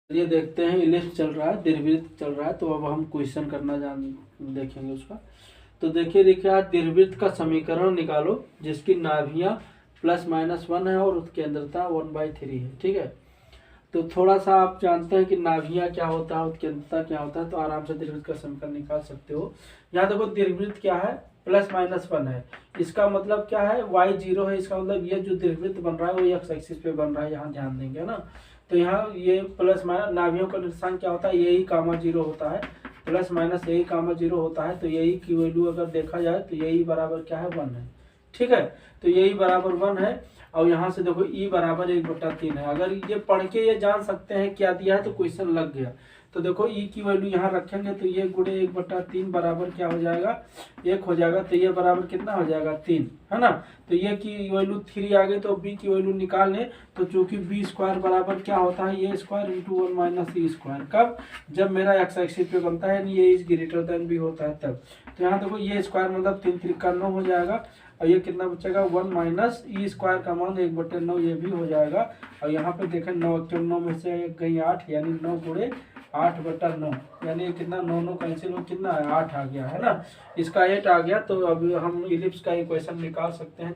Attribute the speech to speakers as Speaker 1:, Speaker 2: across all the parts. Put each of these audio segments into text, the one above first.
Speaker 1: ये देखते हैं इलिप्स चल रहा है, दीर्घवृत्त चल रहा है। तो अब हम क्वेश्चन करना देखेंगे उसका। तो देखिए आज दीर्घवृत्त का समीकरण निकालो जिसकी नाभियाँ ±1 है और उसकी केंद्रता 1/3 है। ठीक है, तो थोड़ा सा आप जानते हैं कि नाभियाँ क्या होता है, उसकी केंद्रता क्या होता है, तो आराम से दीर्घवृत्त का समीकरण निकाल सकते हो। यहाँ देखो दीर्घवृत्त क्या है, ±1 है। इसका मतलब क्या है, y0 है। इसका मतलब ये जो दीर्घवृत्त बन रहा है वो x एक्सिस पे बन रहा है, यहाँ ध्यान देंगे ना। तो यहाँ ये प्लस माइनस नाभियों का निशान क्या होता है, यही (0) होता है, प्लस माइनस यही (0) होता है। तो यही की वैल्यू अगर देखा जाए तो यही बराबर क्या है, 1 है। ठीक है, तो यही बराबर 1 है। और यहाँ से देखो E बराबर 1/3 है। अगर ये पढ़ के ये जान सकते हैं क्या दिया है तो क्वेश्चन लग गया। तो देखो E की वैल्यू यहाँ रखेंगे तो ये गुणे 1/3 बराबर क्या हो जाएगा, 1 हो जाएगा। तो ये बराबर कितना हो जाएगा, 3, है ना। तो ये की वैल्यू 3 आ गई, तो B की वैल्यू निकाल लें। तो चूंकि B² बराबर क्या होता है, ये स्क्वायर इंटू 1 - E²। कब, जब मेरा x एक्सिस पे बनता है, ये इज ग्रेटर देन B होता है तब। तो यहाँ देखो ये स्क्वायर मतलब 3 3 का 9 हो जाएगा। और ये कितना बचेगा, 1 - E² का मान 1/9 ये भी हो जाएगा। और यहाँ पे देखें 9 में से गई 8, यानी 9 गुणे 8/9, यानी कितना 9 9 कैंसिल हो, कितना है 8 आ गया, है ना। इसका 8 आ गया। तो अब हम इलिप्स का इक्वेशन निकाल सकते हैं।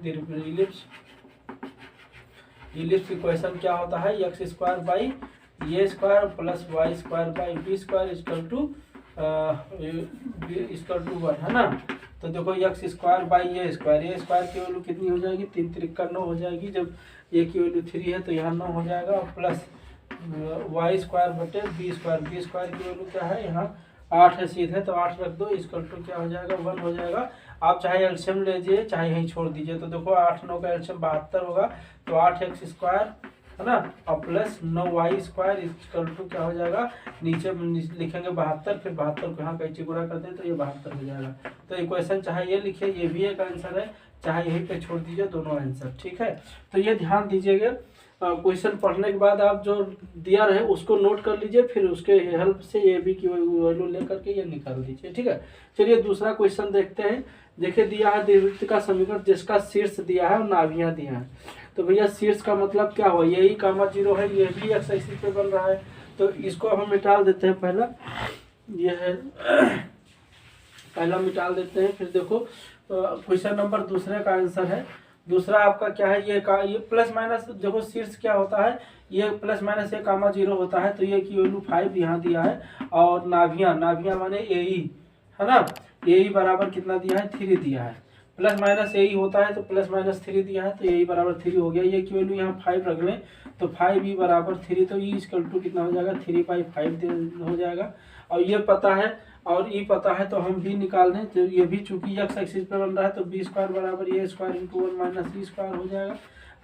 Speaker 1: इलिप्स इक्वेशन क्या होता है, x² by a² plus y² by b² equal to 1, है ना। तो देखो x² बाई a² की वैल्यू कितनी हो जाएगी, 3 3 का 9 हो जाएगी। जब a की वैल्यू 3 है तो यहाँ 9 हो जाएगा, और प्लस y² बटे b² की वैल्यू क्या है, यहाँ 8 है सीधे, तो 8 रख दो, इक्वल टू क्या हो जाएगा, 1 हो जाएगा। आप चाहे एलसीएम लीजिए चाहे यहीं छोड़ दीजिए। तो देखो 8 9 का एलसीएम 72 होगा, तो 8x², है ना, और प्लस 9y² इक्वल टू क्या हो जाएगा, नीचे लिखेंगे 72, फिर 72 को यहाँ कैंची गुणा कर दें तो ये 72 हो जाएगा। तो इक्वेशन चाहे ये लिखिए, ये भी एक आंसर है, चाहे यहीं पे छोड़ दीजिए, दोनों आंसर। ठीक है, तो ये ध्यान दीजिएगा। क्वेश्चन पढ़ने के बाद आप जो दिया रहे उसको नोट कर लीजिए, फिर उसके हेल्प से ये भी की वैल्यू लेकर के ये निकाल दीजिए। ठीक है, चलिए दूसरा क्वेश्चन देखते हैं। देखिए दिया है दीर्घवृत्त का समीकरण जिसका शीर्ष दिया है और नाभियां दिया है। तो भैया शीर्ष का मतलब क्या हुआ, यही (0) है, ये भी x एक्सिस पे बन रहा है। तो इसको हम मिटाल देते हैं। पहला ये है, पहला मिटाल देते हैं। फिर देखो क्वेश्चन नंबर दूसरे का आंसर है। दूसरा आपका क्या है, ये प्लस माइनस, देखो शीर्ष क्या होता है, ये प्लस माइनस ये (0) होता है। तो ये की वैल्यू 5 यहाँ दिया है। और नाभियां माने AE, है ना। AE बराबर कितना दिया है, 3 दिया है। प्लस माइनस AE होता है तो प्लस माइनस 3 दिया है, तो AE बराबर 3 हो गया। ये की वैल्यू यहाँ 5 रख लें, तो 5E बराबर 3, तो E इक्वल टू कितना हो जाएगा, 3/5 हो जाएगा। और ये पता है और E पता है, तो हम भी निकाल दें। तो ये भी चूंकि x एक्सिस पे बन रहा है, तो b² बराबर a² इंटू 1 - e² हो जाएगा,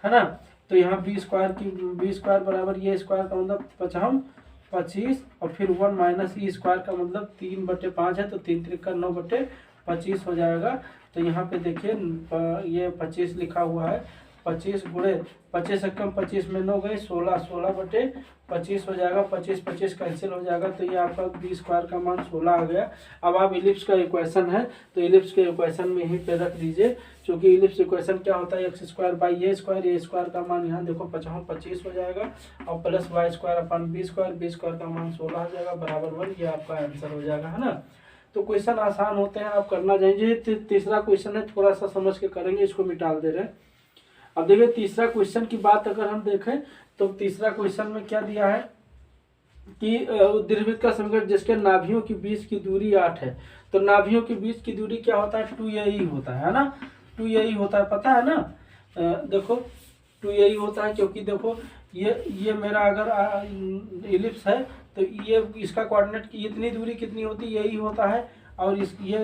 Speaker 1: है ना। तो यहाँ b² बराबर a² का मतलब 25, और फिर 1 - e² का मतलब 3/5 है, तो 3 3 का 9/25 हो जाएगा। तो यहाँ पे देखिए ये 25 लिखा हुआ है, 25 गुणे 25 से कम 25 में 9 गए, 16/25 हो जाएगा। 25 25 कैंसिल हो जाएगा, तो ये आपका b² का मान 16 आ गया। अब आप इलिप्स का इक्वेशन है, तो इलिप्स के इक्वेशन में यहीं पे रख दीजिए। क्योंकि इलिप्स इक्वेशन क्या होता है, x² बाई a² का मान यहाँ देखो 25 हो जाएगा, और प्लस y² अपन b² का मान 16 हो जाएगा, बराबर 1। ये आपका आंसर हो जाएगा, है ना। तो क्वेश्चन आसान होते हैं, आप करना चाहिए। तीसरा क्वेश्चन है, थोड़ा सा समझ के करेंगे, इसको मिटाल दे रहे हैं। अब देखिए तीसरा क्वेश्चन की बात अगर हम देखें, तो तीसरा क्वेश्चन में क्या दिया है कि दीर्घवृत्त का समीकरण जिसके नाभियों के बीच की दूरी 8 है। तो नाभियों के बीच की दूरी क्या होता है, 2AE होता है ना। 2AE होता है, पता है ना। देखो 2AE होता है, क्योंकि देखो ये मेरा अगर इलिप्स है, तो ये इसका कोऑर्डिनेट की इतनी दूरी कितनी होती है, यही होता है। और ये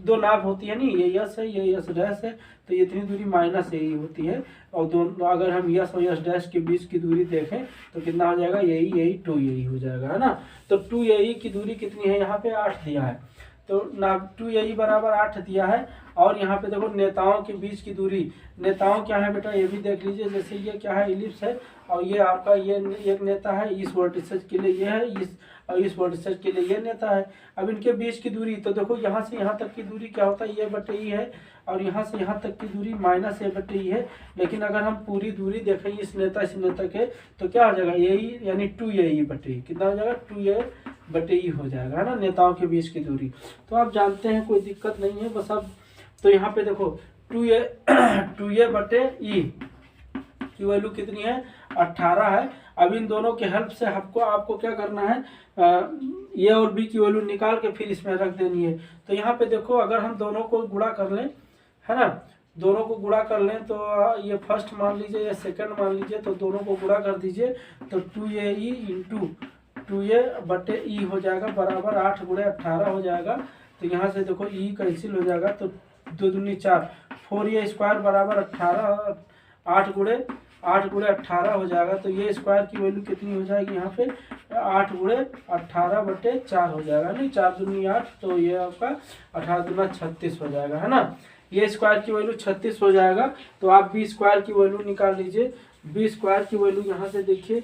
Speaker 1: दो नाभ होती है नहीं, ये यस है, ये यस डैश है, तो ये इतनी दूरी -AE होती है। और दोनों अगर हम यस और यस डैश के बीच की दूरी देखें तो कितना हो जाएगा, यही 2AE हो जाएगा, है ना। तो 2AE की दूरी कितनी है, यहाँ पे 8 दिया है। तो ना 2AE बराबर 8 दिया है। और यहाँ पे देखो नेताओं के बीच की दूरी, नेताओं क्या है बेटा ये भी देख लीजिए। जैसे ये क्या है, इलिप्स है, और ये आपका ये एक नेता है, इस वर्टिसेस के लिए ये है, इस वर्टिसेस के लिए ये नेता है। अब इनके बीच की दूरी तो देखो यहाँ से यहाँ तक की दूरी क्या होता है, A/E है, और यहाँ से यहाँ तक की दूरी -A/E है। लेकिन अगर हम पूरी दूरी देखें इस नेता के तो क्या हो जाएगा, AE यानी 2AE/E। कितना हो जाएगा, 2A/E हो जाएगा, है ना, नेताओं के बीच की दूरी। तो आप जानते हैं, कोई दिक्कत नहीं है। बस अब तो यहाँ पे देखो 2A/E की वैल्यू कितनी है, 18 है। अब इन दोनों के हेल्प से आपको क्या करना है, A और B की वैल्यू निकाल के फिर इसमें रख देनी है। तो यहाँ पे देखो अगर हम दोनों को गुणा कर लें, है ना, दोनों को गुणा कर लें तो ये फर्स्ट मान लीजिए या सेकंड मान लीजिए, तो दोनों को गुणा कर दीजिए तो 2AE इंटू 2A/E हो जाएगा बराबर 8 × 18 हो जाएगा। तो यहाँ से देखो E कैंसिल हो जाएगा, तो 2 दूनी 4, 4A² बराबर 18, 8 × 18 हो जाएगा। तो ये स्क्वायर की वैल्यू कितनी हो जाएगी यहाँ पे, 8 × 18/4 हो जाएगा, नहीं 4 दूनी 8, तो ये आपका 18 दूना 36 हो जाएगा, है ना। ये स्क्वायर की वैल्यू 36 हो जाएगा। तो आप B² की वैल्यू निकाल लीजिए। B² की वैल्यू यहाँ से देखिए,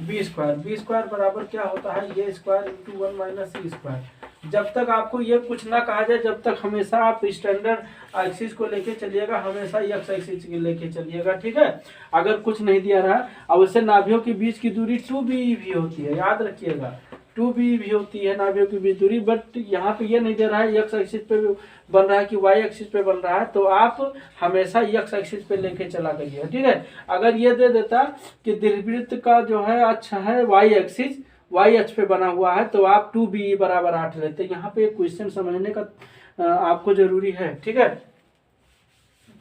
Speaker 1: B² बराबर क्या होता है, ये स्क्वायर इंटू 1 - E²। जब तक आपको ये कुछ ना कहा जाए, जब तक हमेशा आप स्टैंडर्ड एक्सिस को लेके चलिएगा, हमेशा एक्स एक्सिस को लेके चलिएगा, ठीक है। अगर कुछ नहीं दिया रहा, अवश्य नाभियों के बीच की दूरी 2BE भी होती है, याद रखिएगा, 2BE भी होती है नाभियों की बीच दूरी। बट यहाँ पे ये नहीं दे रहा है एक्स एक्सिस पे बन रहा है कि वाई एक्सिस पे बन रहा है, तो आप हमेशा एक्स एक्सिस पे लेके चला करिए, ठीक है। अगर ये दे देता कि दीर्घवृत्त का जो है अच्छा है वाई एक्सिस, वाई अक्ष पे बना हुआ है, तो आप 2BE बराबर 8 लेते। यहाँ पे एक क्वेश्चन समझने का आपको जरूरी है, ठीक है।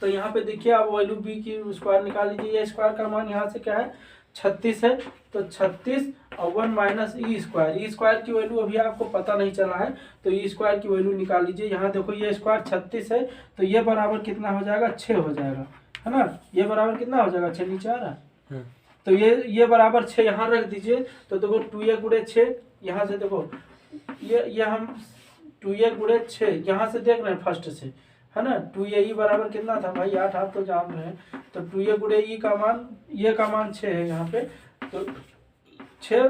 Speaker 1: तो यहाँ पे देखिए आप वैल्यू B की स्क्वायर निकाल लीजिए। ये स्क्वायर का मान यहाँ से क्या है, 36 है, तो 36 और 1 - E²। की वैल्यू अभी आपको पता नहीं चला है, तो E² की वैल्यू निकाल लीजिए। यहाँ देखो ये स्क्वायर 36 है, तो ये बराबर कितना हो जाएगा, 6 हो जाएगा, है ना। ये बराबर कितना हो जाएगा, 6 नीचे आ रहा है, तो ये बराबर 6 यहाँ रख दीजिए। तो देखो 2A × 6, यहाँ से देखो ये हम 2A × 6 यहाँ से देख रहे हैं फर्स्ट से, है ना। 2AE बराबर कितना था भाई, 8, आप तो जान रहे हैं। तो 2A × E का मान, ये का मान 6 है यहाँ पे, तो 6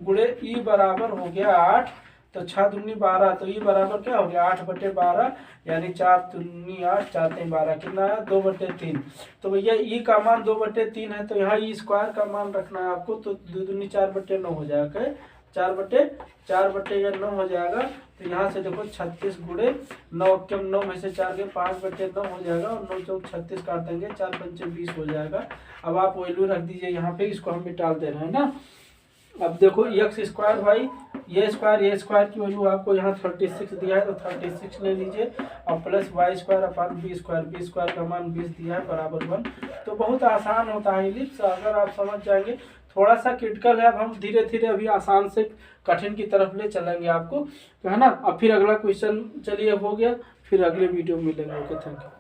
Speaker 1: × E बराबर हो गया 8, तो 6 दूनी 12, तो E बराबर क्या हो गया, 8/12, यानी 4 दूनी 8, 4 3 12, कितना है, 2/3। तो भैया E का मान 2/3 है, तो यहाँ E² का मान रखना है आपको, तो 2 दूनी 4/9 हो जाएगा, 4/9 हो जाएगा। तो यहाँ से देखो 36 × 9, 9 में से 4 के 5/9 हो जाएगा, और 9 चौक 36 काट देंगे, 4 पंचे 20 हो जाएगा। अब आप वैल्यू रख दीजिए यहाँ पे, इसको हम निकाल दे रहे हैं ना। अब देखो x² भाई, ये स्क्वायर की वैल्यू आपको यहाँ 36 दिया है, तो 36 ले लीजिए, और प्लस y² B² का मान 20 दिया है बराबर 1। तो बहुत आसान होता है इलिप्स, अगर आप समझ जाएंगे। थोड़ा सा क्रिटिकल है, अब हम धीरे धीरे अभी आसान से कठिन की तरफ ले चलेंगे आपको, है ना। अब फिर अगला क्वेश्चन, चलिए हो गया, फिर अगले वीडियो में मिलेंगे। Okay, thank you.